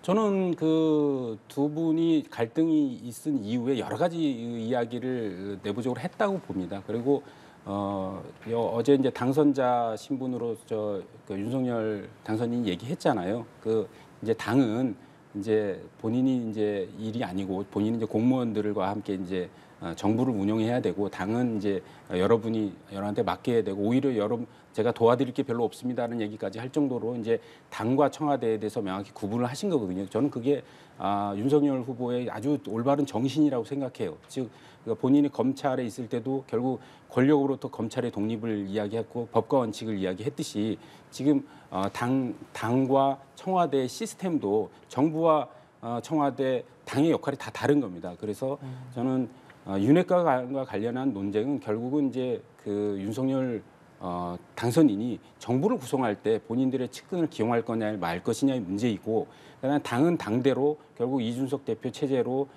저는 그 두 분이 갈등이 있은 이후에 여러 가지 이야기를 내부적으로 했다고 봅니다. 그리고 어제 이제 당선자 신분으로 그 윤석열 당선인이 얘기했잖아요. 그 이제 당은 이제 본인이 이제 일이 아니고 본인이 이제 공무원들과 함께 이제 정부를 운영해야 되고 당은 이제 여러분한테 맡겨야 되고 오히려 제가 도와드릴 게 별로 없습니다라는 얘기까지 할 정도로 이제 당과 청와대에 대해서 명확히 구분을 하신 거거든요. 저는 그게 윤석열 후보의 아주 올바른 정신이라고 생각해요. 즉 본인이 검찰에 있을 때도 결국 권력으로부터 검찰의 독립을 이야기했고 법과 원칙을 이야기했듯이 지금 당과 청와대 시스템도 정부와 청와대 당의 역할이 다 다른 겁니다. 그래서 저는 윤핵관과 관련한 논쟁은 결국은 이제 그 윤석열 당선인이 정부를 구성할 때 본인들의 측근을 기용할 거냐 말 것이냐의 문제이고, 그다음에 당은 당대로 결국 이준석 대표 체제로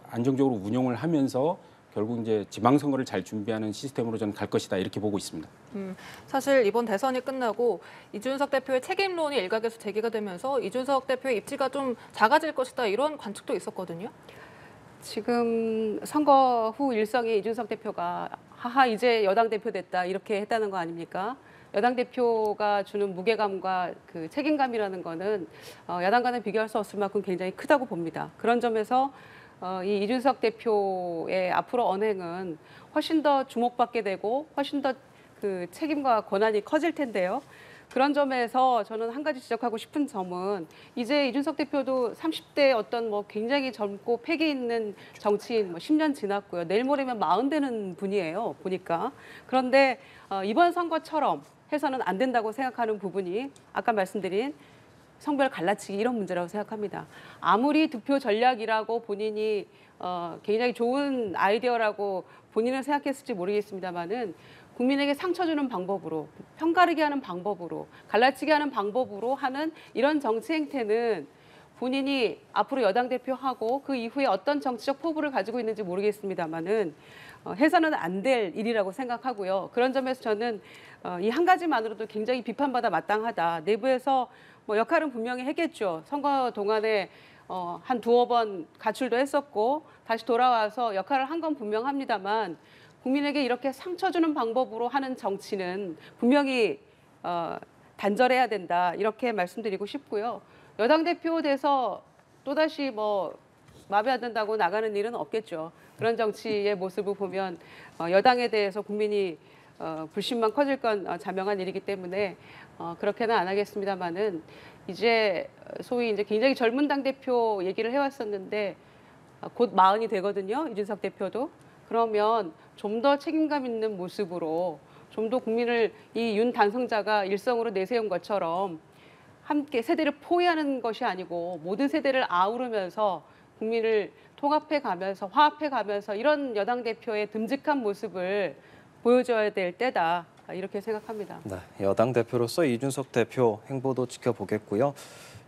안정적으로 운영을 하면서 결국 이제 지방선거를 잘 준비하는 시스템으로 저는 갈 것이다 이렇게 보고 있습니다. 사실 이번 대선이 끝나고 이준석 대표의 책임론이 일각에서 제기가 되면서 이준석 대표의 입지가 좀 작아질 것이다 이런 관측도 있었거든요. 지금 선거 후 일성에 이준석 대표가 하하 이제 여당 대표 됐다 이렇게 했다는 거 아닙니까? 여당 대표가 주는 무게감과 그 책임감이라는 거는 야당과는 비교할 수 없을 만큼 굉장히 크다고 봅니다. 그런 점에서 이 이준석 대표의 앞으로 언행은 훨씬 더 주목받게 되고 훨씬 더 그 책임과 권한이 커질 텐데요. 그런 점에서 저는 한 가지 지적하고 싶은 점은 이제 이준석 대표도 30대 어떤 뭐 굉장히 젊고 패기 있는 정치인 10년 지났고요. 내일 모레면 40 되는 분이에요. 보니까. 그런데 이번 선거처럼 해서는 안 된다고 생각하는 부분이 아까 말씀드린 성별 갈라치기 이런 문제라고 생각합니다. 아무리 득표 전략이라고 본인이 굉장히 좋은 아이디어라고 본인은 생각했을지 모르겠습니다만은 국민에게 상처 주는 방법으로, 편가르기 하는 방법으로, 갈라치기 하는 방법으로 하는 이런 정치 행태는 본인이 앞으로 여당 대표하고 그 이후에 어떤 정치적 포부를 가지고 있는지 모르겠습니다만은 해서는 안 될 일이라고 생각하고요. 그런 점에서 저는 이 한 가지만으로도 굉장히 비판받아 마땅하다. 내부에서 뭐 역할은 분명히 했겠죠. 선거 동안에 한 두어 번 가출도 했었고 다시 돌아와서 역할을 한 건 분명합니다만 국민에게 이렇게 상처 주는 방법으로 하는 정치는 분명히 단절해야 된다. 이렇게 말씀드리고 싶고요. 여당 대표 돼서 또다시 뭐 마음에 안 든다고 나가는 일은 없겠죠. 그런 정치의 모습을 보면 여당에 대해서 국민이 불신만 커질 건 자명한 일이기 때문에 그렇게는 안 하겠습니다만은 이제 소위 이제 굉장히 젊은 당 대표 얘기를 해왔었는데 곧 40이 되거든요. 이준석 대표도. 그러면 좀 더 책임감 있는 모습으로 좀 더 국민을 이 윤 당선자가 일성으로 내세운 것처럼 함께 세대를 포위하는 것이 아니고 모든 세대를 아우르면서 국민을 통합해 가면서 화합해 가면서 이런 여당 대표의 듬직한 모습을 보여줘야 될 때다. 이렇게 생각합니다. 네, 여당 대표로서 이준석 대표 행보도 지켜보겠고요.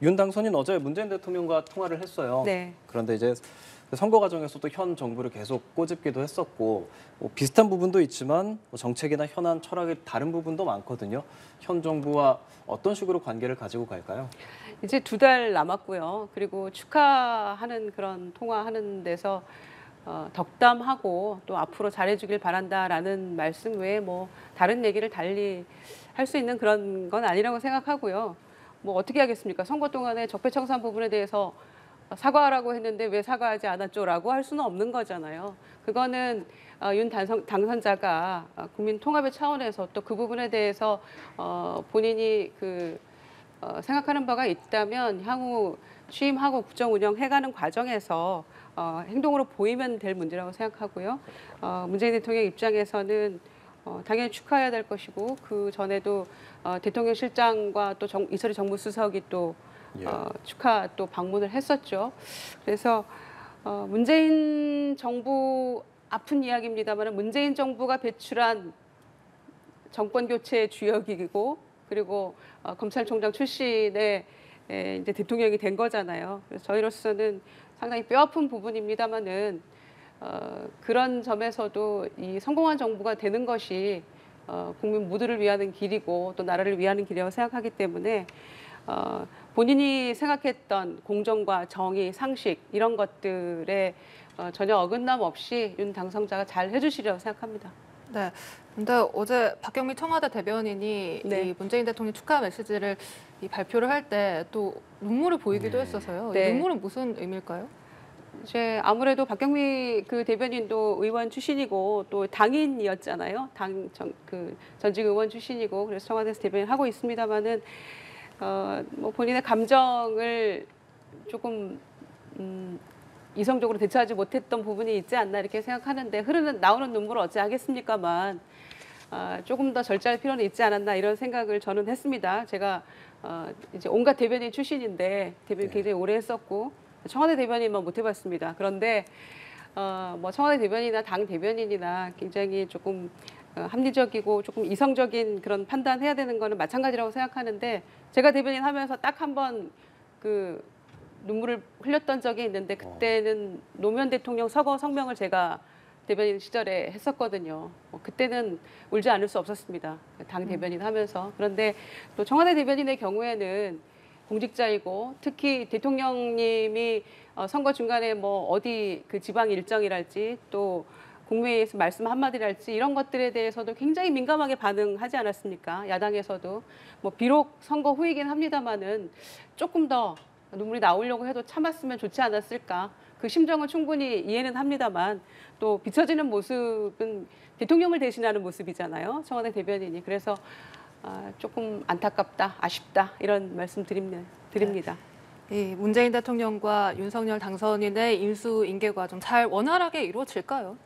윤 당선인 어제 문재인 대통령과 통화를 했어요. 네. 그런데 이제 선거 과정에서도 현 정부를 계속 꼬집기도 했었고 비슷한 부분도 있지만 정책이나 현안, 철학이 다른 부분도 많거든요. 현 정부와 어떤 식으로 관계를 가지고 갈까요? 이제 2달 남았고요. 그리고 축하하는 그런 통화하는 데서 덕담하고 또 앞으로 잘해주길 바란다라는 말씀 외에 뭐 다른 얘기를 달리 할 수 있는 그런 건 아니라고 생각하고요. 뭐 어떻게 하겠습니까? 선거 동안에 적폐청산 부분에 대해서 사과하라고 했는데 왜 사과하지 않았죠라고 할 수는 없는 거잖아요. 그거는 윤 당선자가 국민 통합의 차원에서 또 그 부분에 대해서 본인이 생각하는 바가 있다면 향후 취임하고 국정 운영해가는 과정에서 행동으로 보이면 될 문제라고 생각하고요. 문재인 대통령 입장에서는 당연히 축하해야 될 것이고 그 전에도 대통령 실장과 또 이철희 정무수석이 또 축하 또 방문을 했었죠. 그래서 문재인 정부 아픈 이야기입니다만 문재인 정부가 배출한 정권 교체 주역이고 그리고 검찰총장 출신의 이제 대통령이 된 거잖아요. 그래서 저희로서는 상당히 뼈아픈 부분입니다만은 그런 점에서도 이 성공한 정부가 되는 것이 국민 모두를 위하는 길이고 또 나라를 위하는 길이라고 생각하기 때문에 본인이 생각했던 공정과 정의, 상식 이런 것들에 전혀 어긋남 없이 윤 당선자가 잘 해주시리라고 생각합니다. 네. 근데 어제 박경미 청와대 대변인이 네. 이 문재인 대통령 축하 메시지를 이 발표를 할 때 또 눈물을 보이기도 했어서요. 네. 이 눈물은 무슨 의미일까요? 이제 아무래도 박경미 그 대변인도 의원 출신이고 또 당인이었잖아요. 전직 의원 출신이고 그래서 청와대에서 대변인 하고 있습니다만은 뭐 본인의 감정을 조금 이성적으로 대처하지 못했던 부분이 있지 않나 이렇게 생각하는데 나오는 눈물을 어찌 하겠습니까만 조금 더 절제할 필요는 있지 않았나 이런 생각을 저는 했습니다. 제가 이제 온갖 대변인 출신인데 대변인 굉장히 오래 했었고 청와대 대변인만 못 해봤습니다. 그런데 뭐 청와대 대변인이나 당 대변인이나 굉장히 조금 합리적이고 조금 이성적인 그런 판단해야 되는 거는 마찬가지라고 생각하는데 제가 대변인 하면서 딱 한 번 그 눈물을 흘렸던 적이 있는데 그때는 노무현 대통령 서거 성명을 제가 대변인 시절에 했었거든요. 그때는 울지 않을 수 없었습니다. 당 대변인 하면서. 그런데 또 청와대 대변인의 경우에는 공직자이고 특히 대통령님이 선거 중간에 뭐 어디 그 지방 일정이랄지 또 국무회의에서 말씀 한마디랄지 이런 것들에 대해서도 굉장히 민감하게 반응하지 않았습니까? 야당에서도. 뭐 비록 선거 후이긴 합니다만은 조금 더 눈물이 나오려고 해도 참았으면 좋지 않았을까. 그 심정은 충분히 이해는 합니다만 또 비춰지는 모습은 대통령을 대신하는 모습이잖아요. 청와대 대변인이. 그래서 조금 안타깝다, 아쉽다 이런 말씀 드립니다. 이 문재인 대통령과 윤석열 당선인의 인수인계 과정 잘 원활하게 이루어질까요?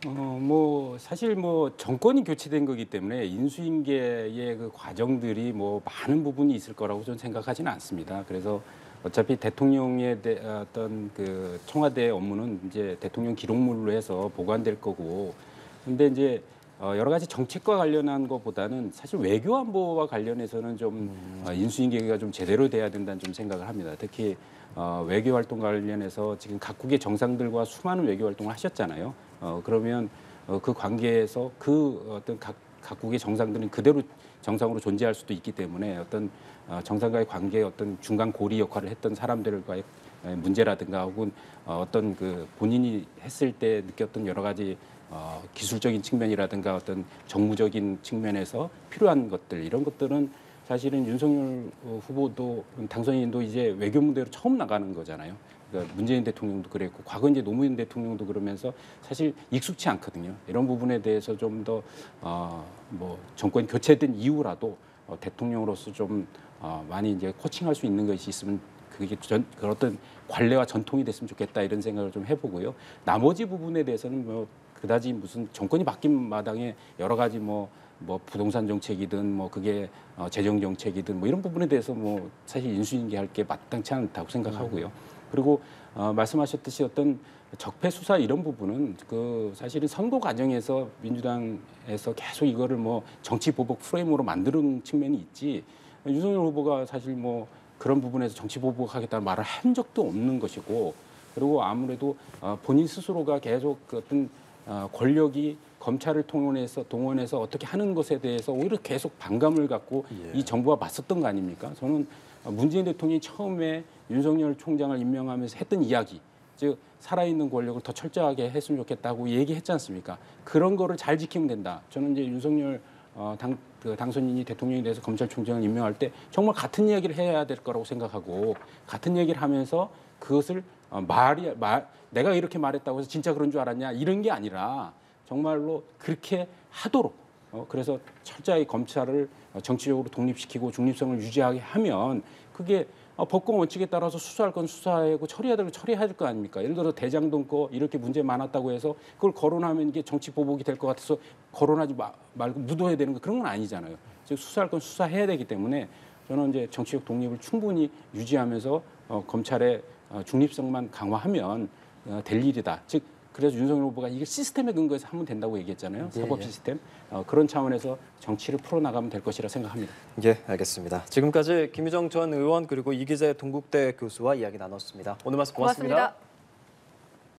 뭐 사실 뭐 정권이 교체된 거기 때문에 인수인계의 그 과정들이 뭐 많은 부분이 있을 거라고 저는 생각하지는 않습니다. 그래서 어차피 대통령의 어떤 그 청와대 업무는 이제 대통령 기록물로 해서 보관될 거고, 근데 이제 여러 가지 정책과 관련한 것보다는 사실 외교 안보와 관련해서는 좀 인수인계가 좀 제대로 돼야 된다는 좀 생각을 합니다. 특히 외교 활동 관련해서 지금 각국의 정상들과 수많은 외교 활동을 하셨잖아요. 그러면 그 관계에서 그 어떤 각국의 정상들은 그대로 정상으로 존재할 수도 있기 때문에 어떤 정상과의 관계에 어떤 중간 고리 역할을 했던 사람들과의 문제라든가 혹은 어떤 그 본인이 했을 때 느꼈던 여러 가지 기술적인 측면이라든가 어떤 정무적인 측면에서 필요한 것들 이런 것들은 사실은 윤석열 후보도 당선인도 이제 외교 문제로 처음 나가는 거잖아요. 그러니까 문재인 대통령도 그랬고 과거 이제 노무현 대통령도 그러면서 사실 익숙치 않거든요. 이런 부분에 대해서 좀 더 뭐 정권 교체된 이후라도 대통령으로서 좀 많이 이제 코칭할 수 있는 것이 있으면 그게 그런 어떤 관례와 전통이 됐으면 좋겠다 이런 생각을 좀 해보고요. 나머지 부분에 대해서는 뭐 그다지 무슨 정권이 바뀐 마당에 여러 가지 뭐 부동산 정책이든 뭐 그게 재정 정책이든 뭐 이런 부분에 대해서 뭐 사실 인수인계할 게 마땅치 않다고 생각하고요. 그리고 말씀하셨듯이 어떤 적폐 수사 이런 부분은 그 사실은 선거 과정에서 민주당에서 계속 이거를 뭐 정치 보복 프레임으로 만드는 측면이 있지 윤석열 후보가 사실 뭐 그런 부분에서 정치 보복하겠다는 말을 한 적도 없는 것이고 그리고 아무래도 본인 스스로가 계속 그 어떤 권력이 검찰을 동원해서 어떻게 하는 것에 대해서 오히려 계속 반감을 갖고 이 정부와 맞섰던 거 아닙니까? 저는 문재인 대통령이 처음에 윤석열 총장을 임명하면서 했던 이야기, 즉 살아있는 권력을 더 철저하게 했으면 좋겠다고 얘기했지 않습니까? 그런 거를 잘 지키면 된다. 저는 이제 윤석열 당선인이 대통령이 돼서 검찰총장을 임명할 때 정말 같은 이야기를 해야 될 거라고 생각하고 같은 얘기를 하면서 그것을 내가 이렇게 말했다고 해서 진짜 그런 줄 알았냐 이런 게 아니라 정말로 그렇게 하도록 그래서 철저히 검찰을 정치적으로 독립시키고 중립성을 유지하게 하면 그게 법권 원칙에 따라서 수사할 건 수사하고 처리해야 될 건 처리해야 될 거 아닙니까? 예를 들어 대장동 거 이렇게 문제 많았다고 해서 그걸 거론하면 이게 정치 보복이 될 것 같아서 거론하지 말고 묻어야 되는 거 그런 건 아니잖아요. 즉 수사할 건 수사해야 되기 때문에 저는 이제 정치적 독립을 충분히 유지하면서 검찰의 중립성만 강화하면 될 일이다. 즉 그래서 윤석열 후보가 이게 시스템에 근거해서 하면 된다고 얘기했잖아요. 예, 사법 예. 시스템. 그런 차원에서 정치를 풀어나가면 될 것이라 생각합니다. 예, 알겠습니다. 지금까지 김유정 전 의원 그리고 이기재 동국대 교수와 이야기 나눴습니다. 오늘 말씀 고맙습니다. 고맙습니다.